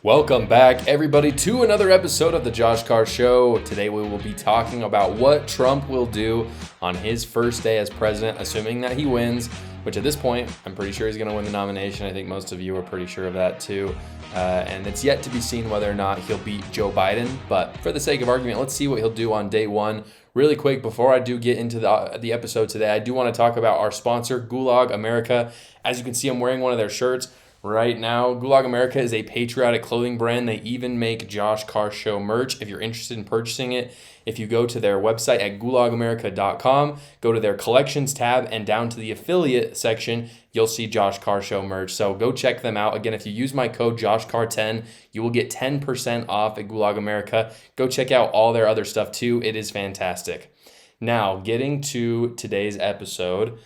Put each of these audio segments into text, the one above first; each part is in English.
Welcome back, everybody, to another episode of the Josh Carr Show. Today we will be talking about what Trump will do on his first day as president, assuming that he wins, which at this point, I'm pretty sure he's going to win the nomination. I think most of you are pretty sure of that too. And it's yet to be seen whether or not he'll beat Joe Biden. But for the sake of argument, let's see what he'll do on day one. Really quick, before I do get into the episode today, I do want to talk about our sponsor, Gulag America. As you can see, I'm wearing one of their shirts right now. Gulag America is a patriotic clothing brand. They even make Josh Carr Show merch. If you're interested in purchasing it, if you go to their website at gulagamerica.com, go to their collections tab, and down to the affiliate section, you'll see Josh Carr Show merch. So go check them out. Again, if you use my code JoshCarr10, you will get 10% off at Gulag America. Go check out all their other stuff too. It is fantastic. Now, getting to today's episode,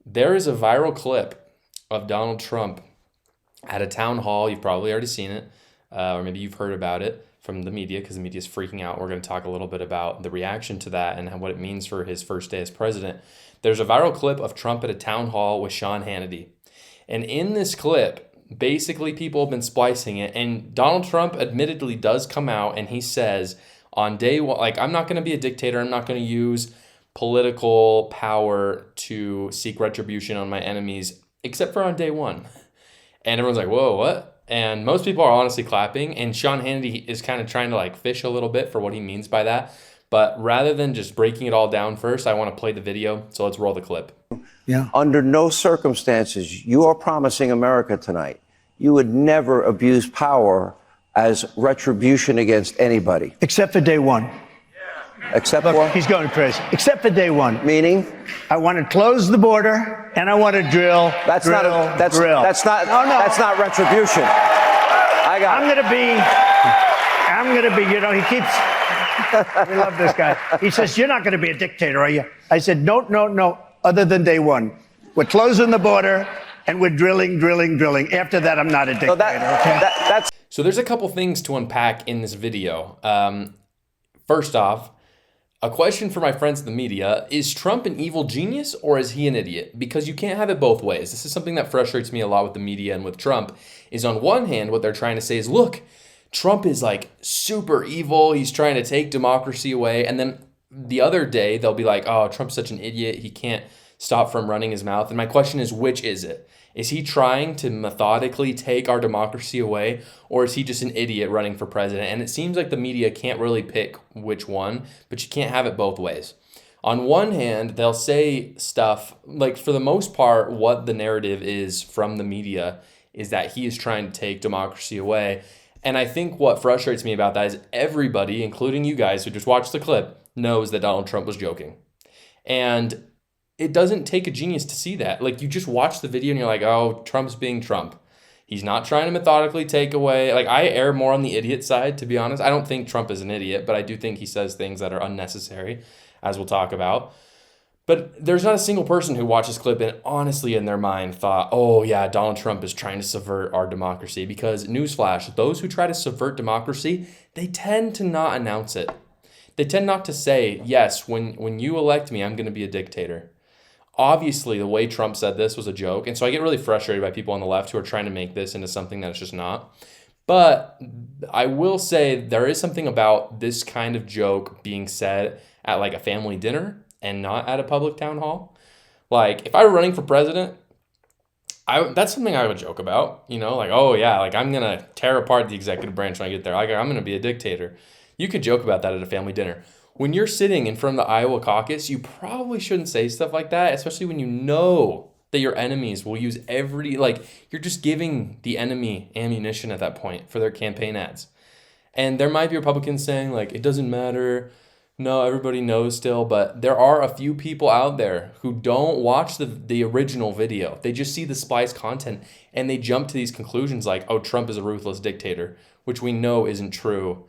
there is a viral clip of Donald Trump at a town hall. You've probably already seen it, or maybe you've heard about it from the media, because the media is freaking out. We're going to talk a little bit about the reaction to that and what it means for his first day as president. There's a viral clip of Trump at a town hall with Sean Hannity. And in this clip, basically people have been splicing it. And Donald Trump admittedly does come out and he says on day one, like, I'm not going to be a dictator. I'm not going to use political power to seek retribution on my enemies, except for on day one. And everyone's like, whoa, what? And most people are honestly clapping. And Sean Hannity is kind of trying to fish a little bit for what he means by that. But rather than just breaking it all down first, I want to play the video. So let's roll the clip. Yeah. Under no circumstances, you are promising America tonight, you would never abuse power as retribution against anybody. Except for day one. Except Look, what? he's going crazy. Except for day one. Meaning? I want to close the border and I want to drill. That's drill, not that's drill. that's not that's not retribution. I'm gonna be, he keeps, we love this guy. He says, you're not gonna be a dictator, are you? I said, no, other than day one. We're closing the border and we're drilling. After that, I'm not a dictator, okay? So there's a couple things to unpack in this video. First off, a question for my friends in the media: is Trump an evil genius or is he an idiot? Because you can't have it both ways. This is something that frustrates me a lot with the media and with Trump, is on one hand, what they're trying to say is, look, Trump is super evil. He's trying to take democracy away. And then the other day they'll be like, oh, Trump's such an idiot. He can't stop from running his mouth. And my question is, which is it? Is he trying to methodically take our democracy away, or is he just an idiot running for president? And it seems like the media can't really pick which one, but you can't have it both ways. On one hand, they'll say stuff for the most part, what the narrative is from the media is that he is trying to take democracy away. And I think what frustrates me about that is everybody, including you guys who just watched the clip, knows that Donald Trump was joking. And it doesn't take a genius to see that. You just watch the video and you're like, oh, Trump's being Trump. He's not trying to methodically take away. I err more on the idiot side, to be honest. I don't think Trump is an idiot, but I do think he says things that are unnecessary, as we'll talk about. But there's not a single person who watched this clip and honestly in their mind thought, oh yeah, Donald Trump is trying to subvert our democracy. Because newsflash, those who try to subvert democracy, they tend to not announce it. They tend not to say, yes, when you elect me, I'm going to be a dictator. Obviously, the way Trump said this was a joke. And so I get really frustrated by people on the left who are trying to make this into something that it's just not. But I will say there is something about this kind of joke being said at a family dinner and not at a public town hall. If I were running for president, that's something I would joke about. Oh yeah, I'm going to tear apart the executive branch when I get there. I'm going to be a dictator. You could joke about that at a family dinner. When you're sitting in front of the Iowa caucus, you probably shouldn't say stuff like that, especially when you know that your enemies will use you're just giving the enemy ammunition at that point for their campaign ads. And there might be Republicans saying, it doesn't matter. No, everybody knows still. But there are a few people out there who don't watch the original video. They just see the spliced content and they jump to these conclusions oh, Trump is a ruthless dictator, which we know isn't true.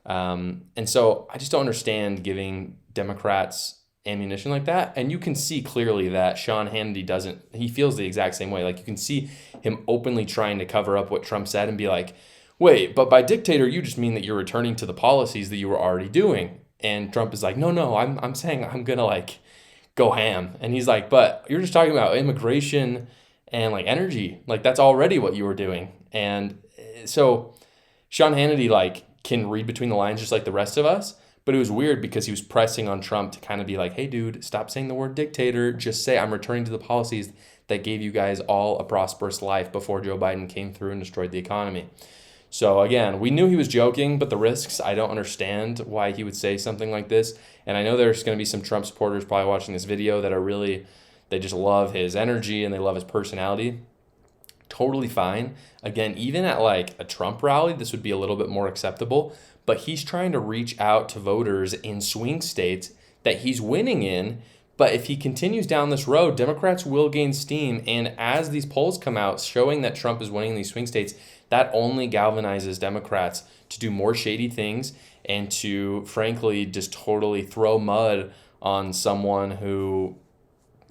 And so I just don't understand giving Democrats ammunition like that. And you can see clearly that Sean Hannity he feels the exact same way. You can see him openly trying to cover up what Trump said and be like, wait, but by dictator, you just mean that you're returning to the policies that you were already doing. And Trump is like, no, I'm saying I'm going to go ham. And he's like, but you're just talking about immigration and energy. That's already what you were doing. And so Sean Hannity like can read between the lines just like the rest of us, but it was weird because he was pressing on Trump to kind of be like, hey dude, stop saying the word dictator, just say I'm returning to the policies that gave you guys all a prosperous life before Joe Biden came through and destroyed the economy. So again, we knew he was joking, but the risks, I don't understand why he would say something like this. And I know there's going to be some Trump supporters probably watching this video that are really, they just love his energy and they love his personality. Totally fine. Again, even at like a Trump rally, this would be a little bit more acceptable, but he's trying to reach out to voters in swing states that he's winning in. But if he continues down this road, Democrats will gain steam. And as these polls come out showing that Trump is winning these swing states, that only galvanizes Democrats to do more shady things and to, frankly, just totally throw mud on someone who,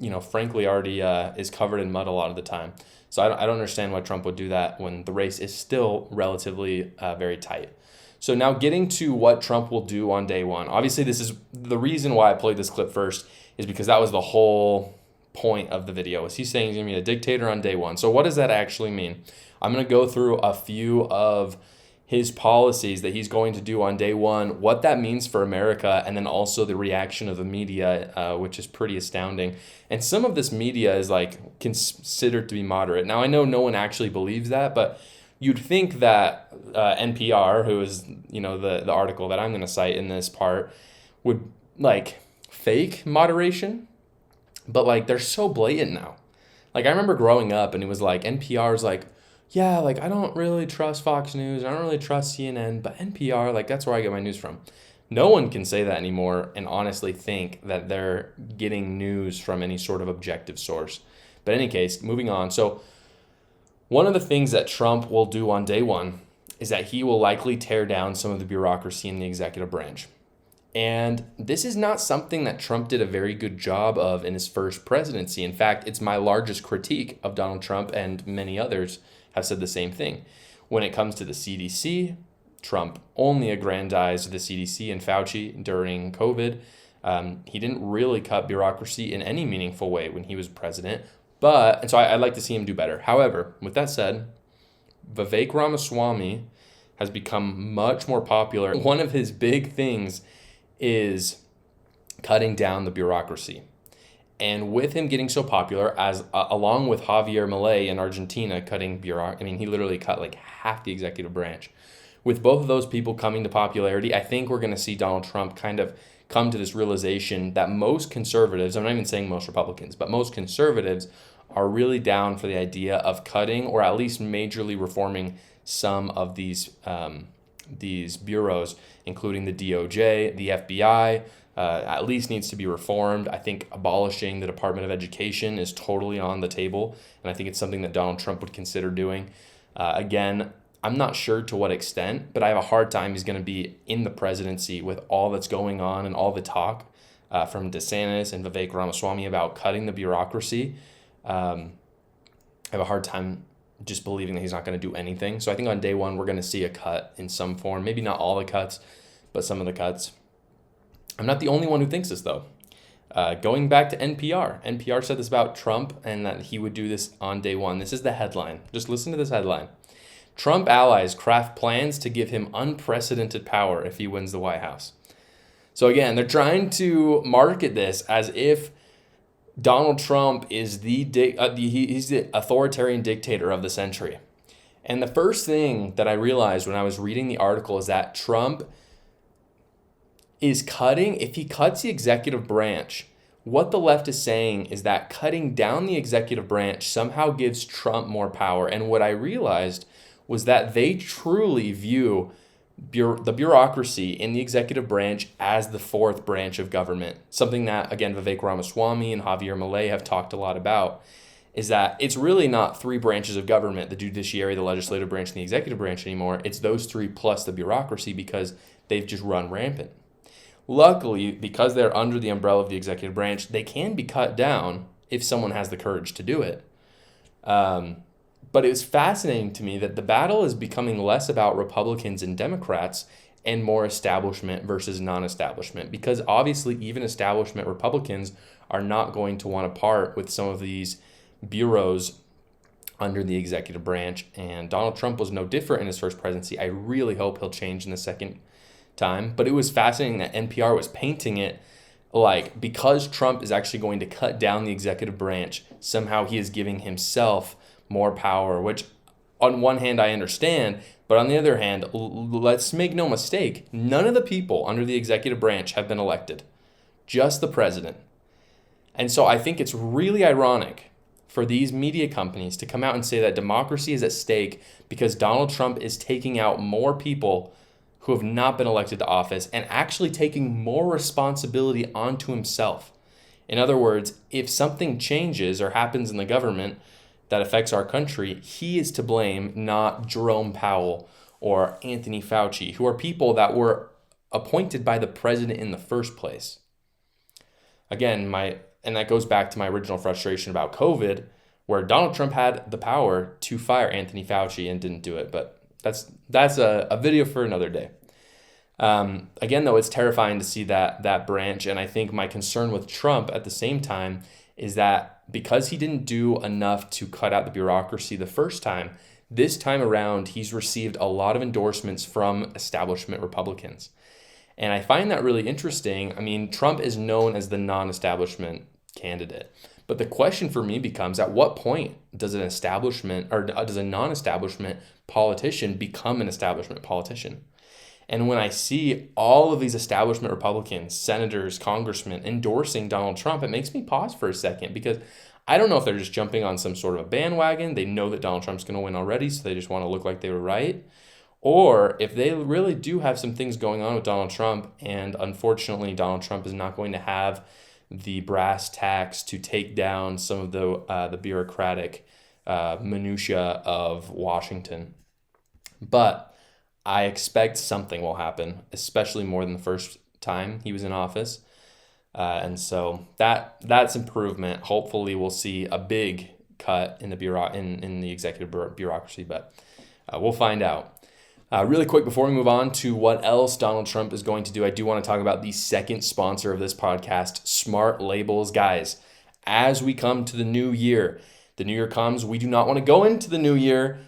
you know, frankly already is covered in mud a lot of the time. So I don't understand why Trump would do that when the race is still relatively very tight. So now getting to what Trump will do on day one. Obviously, this is the reason why I played this clip first, is because that was the whole point of the video. Is he's saying he's going to be a dictator on day one. So what does that actually mean? I'm going to go through a few of his policies that he's going to do on day one, what that means for America, and then also the reaction of the media, which is pretty astounding. And some of this media is like considered to be moderate. Now, I know no one actually believes that, but you'd think that NPR, who is, you know, the article that I'm going to cite in this part, would like fake moderation, but like they're so blatant now. Like I remember growing up and it was like NPR's like, yeah, like I don't really trust Fox News, I don't really trust CNN, but NPR, like that's where I get my news from. No one can say that anymore and honestly think that they're getting news from any sort of objective source. But in any case, moving on. So one of the things that Trump will do on day one is that he will likely tear down some of the bureaucracy in the executive branch. And this is not something that Trump did a very good job of in his first presidency. In fact, it's my largest critique of Donald Trump, and many others have said the same thing. When it comes to the CDC, Trump only aggrandized the CDC and Fauci during COVID. He didn't really cut bureaucracy in any meaningful way when he was president. And so I'd like to see him do better. However, with that said, Vivek Ramaswamy has become much more popular. One of his big things is cutting down the bureaucracy. And with him getting so popular, as along with Javier Milei in Argentina cutting bureaucracy, I mean, he literally cut like half the executive branch. With both of those people coming to popularity, I think we're going to see Donald Trump kind of come to this realization that most conservatives, I'm not even saying most Republicans, but most conservatives are really down for the idea of cutting or at least majorly reforming some of these bureaus, including the DOJ, the FBI, at least needs to be reformed. I think abolishing the Department of Education is totally on the table, and I think it's something that Donald Trump would consider doing. Again, I'm not sure to what extent, but I have a hard time he's going to be in the presidency with all that's going on and all the talk from DeSantis and Vivek Ramaswamy about cutting the bureaucracy. I have a hard time just believing that he's not going to do anything. So I think on day one, we're going to see a cut in some form. Maybe not all the cuts, but some of the cuts. I'm not the only one who thinks this, though. Going back to NPR said this about Trump and that he would do this on day one. This is the headline. Just listen to this headline. Trump allies craft plans to give him unprecedented power if he wins the White House. So again, they're trying to market this as if Donald Trump is he's the authoritarian dictator of the century. And the first thing that I realized when I was reading the article is that Trump is if he cuts the executive branch, what the left is saying is that cutting down the executive branch somehow gives Trump more power. And what I realized was that they truly view the bureaucracy in the executive branch as the fourth branch of government. Something that, again, Vivek Ramaswamy and Javier Milei have talked a lot about, is that it's really not three branches of government, the judiciary, the legislative branch, and the executive branch anymore. It's those three plus the bureaucracy because they've just run rampant. Luckily, because they're under the umbrella of the executive branch, they can be cut down if someone has the courage to do it. But it was fascinating to me that the battle is becoming less about Republicans and Democrats and more establishment versus non-establishment, because obviously even establishment Republicans are not going to want to part with some of these bureaus under the executive branch. And Donald Trump was no different in his first presidency. I really hope he'll change in the second time. But it was fascinating that NPR was painting it like because Trump is actually going to cut down the executive branch, somehow he is giving himself more power, which on one hand I understand, but on the other hand, let's make no mistake, none of the people under the executive branch have been elected, just the president. And so I think it's really ironic for these media companies to come out and say that democracy is at stake because Donald Trump is taking out more people who have not been elected to office and actually taking more responsibility onto himself. In other words, if something changes or happens in the government that affects our country, he is to blame, not Jerome Powell or Anthony Fauci, who are people that were appointed by the president in the first place. Again, and that goes back to my original frustration about COVID, where Donald Trump had the power to fire Anthony Fauci and didn't do it. But that's a video for another day. Again, though, it's terrifying to see that branch. And I think my concern with Trump at the same time is that because he didn't do enough to cut out the bureaucracy the first time, this time around, he's received a lot of endorsements from establishment Republicans. And I find that really interesting. I mean, Trump is known as the non-establishment candidate. But the question for me becomes, at what point does an establishment or does a non-establishment politician become an establishment politician? And when I see all of these establishment Republicans, senators, congressmen endorsing Donald Trump, it makes me pause for a second because I don't know if they're just jumping on some sort of a bandwagon. They know that Donald Trump's going to win already, so they just want to look like they were right. Or if they really do have some things going on with Donald Trump, and unfortunately Donald Trump is not going to have the brass tacks to take down some of the bureaucratic minutia of Washington. But I expect something will happen, especially more than the first time he was in office. And so that's improvement. Hopefully we'll see a big cut in the in the executive bureaucracy, but we'll find out. Really quick, before we move on to what else Donald Trump is going to do, I do want to talk about the second sponsor of this podcast, Smart Labels. Guys, as we come to the new year comes, we do not want to go into the new year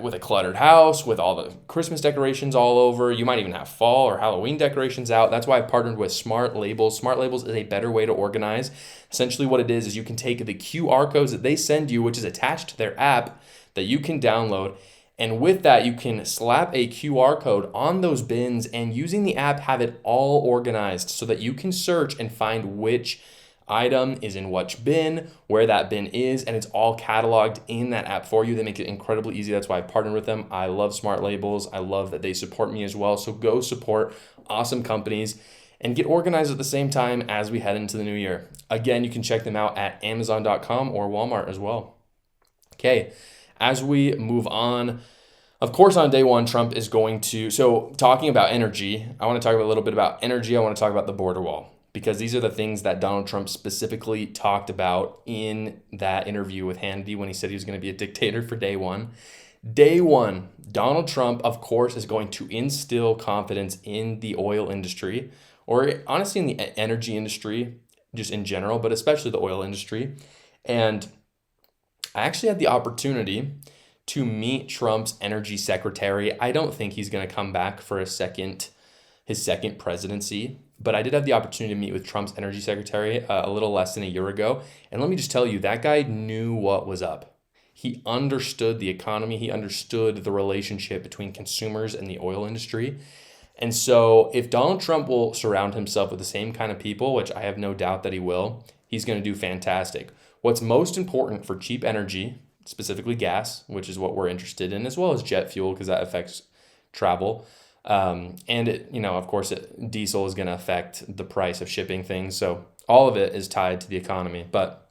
with a cluttered house, with all the Christmas decorations all over. You might even have fall or Halloween decorations out. That's why I've partnered with Smart Labels. Smart Labels is a better way to organize. Essentially what it is you can take the QR codes that they send you, which is attached to their app that you can download. And with that, you can slap a QR code on those bins and using the app, have it all organized so that you can search and find which item is in which bin, where that bin is, and it's all cataloged in that app for you. They make it incredibly easy. That's why I partnered with them. I love Smart Labels. I love that they support me as well. So go support awesome companies and get organized at the same time as we head into the new year. Again, you can check them out at Amazon.com or Walmart as well. Okay, as we move on, of course, on day one, Trump is going to, so talking about energy, I want to talk a little bit about energy. I want to talk about the border wall, because these are the things that Donald Trump specifically talked about in that interview with Hannity when he said he was going to be a dictator for day one. Day one, Donald Trump, of course, is going to instill confidence in the oil industry, or honestly in the energy industry, just in general, but especially the oil industry. And I actually had the opportunity to meet Trump's energy secretary. I don't think he's going to come back for his second presidency, but I did have the opportunity to meet with Trump's energy secretary a little less than a year ago. And let me just tell you, that guy knew what was up. He understood the economy. He understood the relationship between consumers and the oil industry. And so if Donald Trump will surround himself with the same kind of people, which I have no doubt that he will, he's going to do fantastic. What's most important for cheap energy, specifically gas, which is what we're interested in, as well as jet fuel, because that affects travel. And it, of course, diesel is going to affect the price of shipping things. So all of it is tied to the economy. But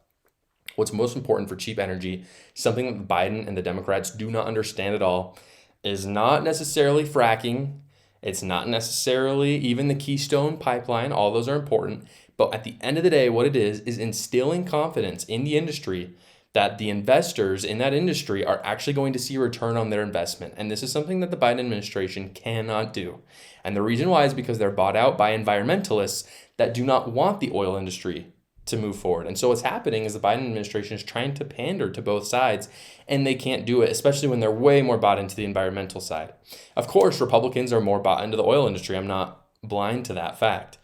what's most important for cheap energy, something that Biden and the Democrats do not understand at all, is not necessarily fracking. It's not necessarily even the Keystone pipeline. All those are important. But at the end of the day, what it is instilling confidence in the industry that the investors in that industry are actually going to see a return on their investment. And this is something that the Biden administration cannot do. And the reason why is because they're bought out by environmentalists that do not want the oil industry to move forward. And so what's happening is the Biden administration is trying to pander to both sides, and they can't do it, especially when they're way more bought into the environmental side. Of course, Republicans are more bought into the oil industry. I'm not blind to that fact.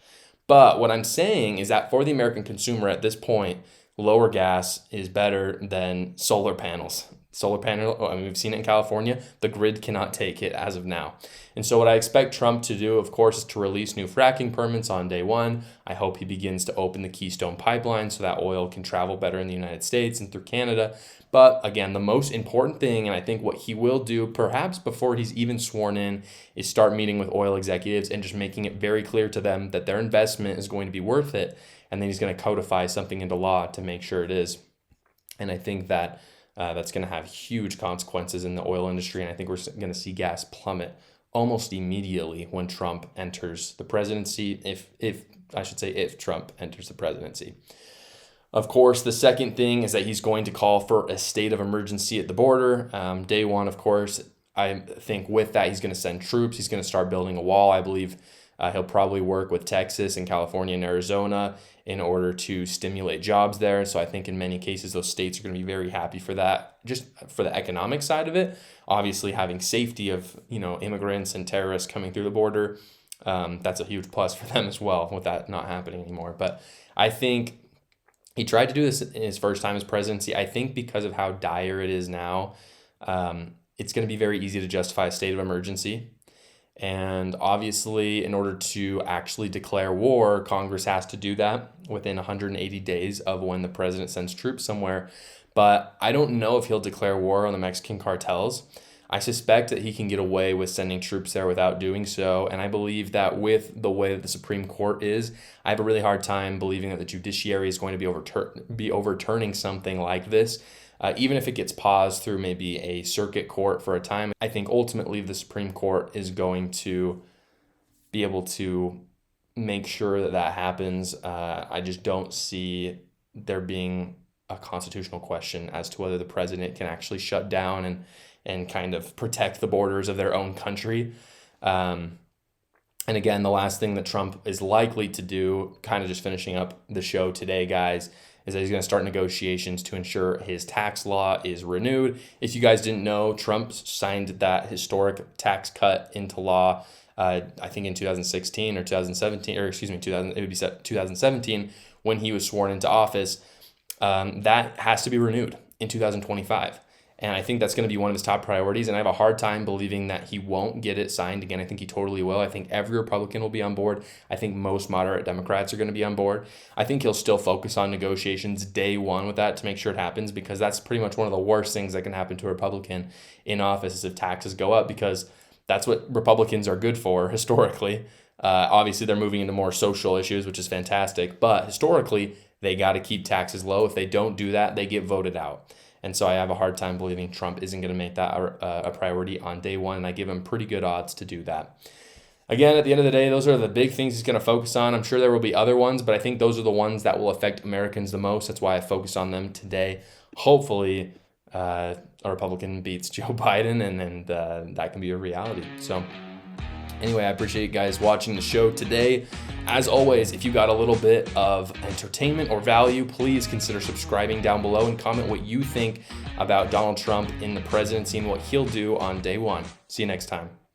But what I'm saying is that for the American consumer at this point, lower gas is better than solar panels. Solar panel, I mean, we've seen it in California. The grid cannot take it as of now. And so what I expect Trump to do, of course, is to release new fracking permits on day one. I hope he begins to open the Keystone Pipeline so that oil can travel better in the United States and through Canada. But again, the most important thing, and I think what he will do perhaps before he's even sworn in, is start meeting with oil executives and just making it very clear to them that their investment is going to be worth it. And then he's going to codify something into law to make sure it is. And I think that that's going to have huge consequences in the oil industry. And I think we're going to see gas plummet almost immediately when Trump enters the presidency, if Trump enters the presidency. Of course, the second thing is that he's going to call for a state of emergency at the border. Day one, of course, I think with that, he's going to send troops. He's going to start building a wall. I believe he'll probably work with Texas and California and Arizona in order to stimulate jobs there. So I think in many cases, those states are going to be very happy for that, just for the economic side of it. Obviously, having safety of, immigrants and terrorists coming through the border, that's a huge plus for them as well with that not happening anymore. But I think he tried to do this in his first time as presidency. I think because of how dire it is now, it's going to be very easy to justify a state of emergency. And obviously, in order to actually declare war, Congress has to do that within 180 days of when the president sends troops somewhere. But I don't know if he'll declare war on the Mexican cartels. I suspect that he can get away with sending troops there without doing so. And I believe that with the way that the Supreme Court is, I have a really hard time believing that the judiciary is going to be overturning something like this. Even if it gets paused through maybe a circuit court for a time, I think ultimately the Supreme Court is going to be able to make sure that that happens. I just don't see there being a constitutional question as to whether the president can actually shut down and kind of protect the borders of their own country. And again, the last thing that Trump is likely to do, kind of just finishing up the show today, guys, is that he's going to start negotiations to ensure his tax law is renewed. If you guys didn't know, Trump signed that historic tax cut into law, I think in 2016 or 2017, or excuse me, it would be 2017 when he was sworn into office. That has to be renewed in 2025. And I think that's going to be one of his top priorities. And I have a hard time believing that he won't get it signed again. I think he totally will. I think every Republican will be on board. I think most moderate Democrats are going to be on board. I think he'll still focus on negotiations day one with that to make sure it happens, because that's pretty much one of the worst things that can happen to a Republican in office is if taxes go up, because that's what Republicans are good for historically. Obviously, they're moving into more social issues, which is fantastic. But historically, they got to keep taxes low. If they don't do that, they get voted out. And so I have a hard time believing Trump isn't going to make that a priority on day one, and I give him pretty good odds to do that. Again, at the end of the day, those are the big things he's going to focus on. I'm sure there will be other ones, but I think those are the ones that will affect Americans the most. That's why I focus on them today. Hopefully, a Republican beats Joe Biden, and that can be a reality. So anyway, I appreciate you guys watching the show today. As always, if you got a little bit of entertainment or value, please consider subscribing down below and comment what you think about Donald Trump in the presidency and what he'll do on day one. See you next time.